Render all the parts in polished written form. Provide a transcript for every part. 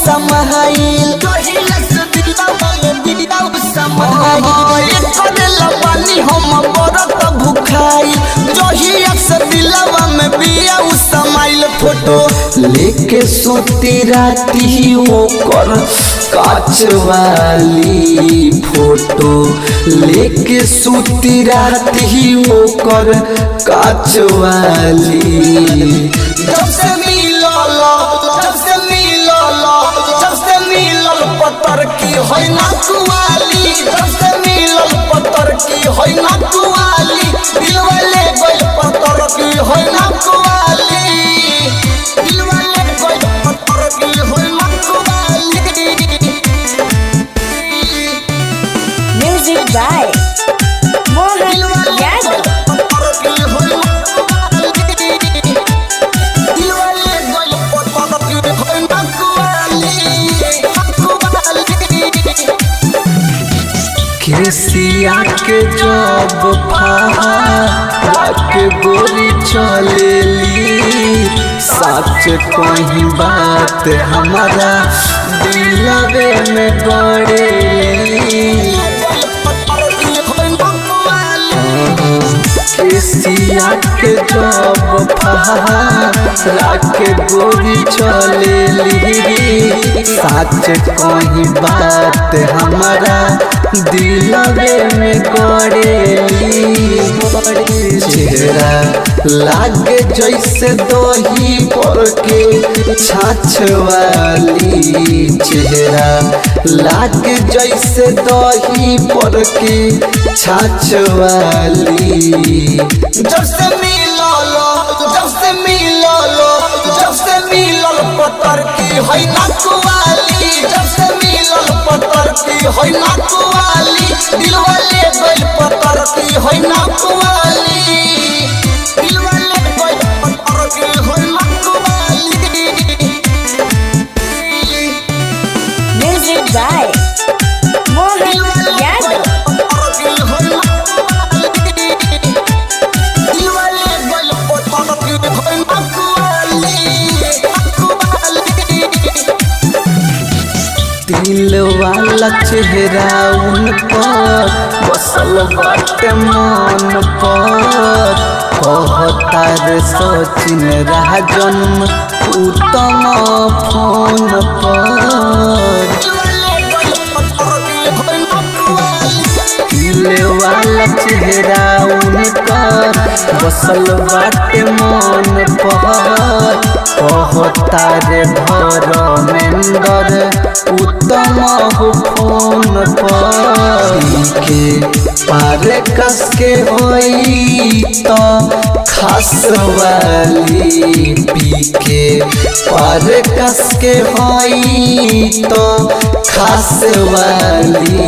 समाइल पानी हम बरत भुखाई जहिया से दिलवा में बिया समाइल फोटो लेके सोती राती ओकर काच वाली फोटो लेके सोती राती ओकर काच वाली जब से मिलल पत्थर की होई ना कुआली जब से मिलल पत्थर की होई ना कुआली दिलवा ले गइल पत्थर की होई ना कुआली दिलवा ले गइल पत्थर की होई ना कुआली। Music by Mohan Yadav. केसिया के जब फहा के गोरी चलेली सच कहीं बात हमारा दिलवे में गड़ेली केसिया के जब फहा के गोरी चलेली सच कहीं बात हमारा दिलवे में गड़ेली चेहरा लागे जैसे दही पर के छाछ वाली चेहरा लागे जैसे दही पर के छाछ वाली जब से मिलल पत्थर की होई ना कुआली जब से मिलल पत्थर की होई ना कुआली दिलवा ले गइल पत्थर की होई ना कुआली दिलवा ले गइल पत्थर की होई ना कुआली। Music by Mohan Yadav. दिल वाला चेहरा उन पर बसल बाटे मन पर कहता रे सचिन राजन उत्तम फोन पर दिल वाला चेहरा उनकर बसल बाटे मन पर कहता रे धर्मेंद्र उत्तम फोन पर के पारे कस के होई तो खास वाली पी के पारे कस के होई तो खास वाली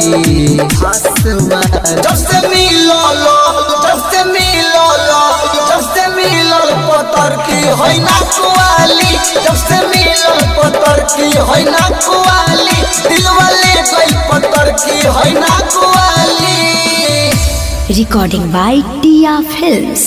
जब से मिलल पत्थर की होई ना कुआली जब से मिलल पत्थर की होई ना कुआली दिलवा ले गइल पत्थर की होई ना कुआली। Recording by Tia Films.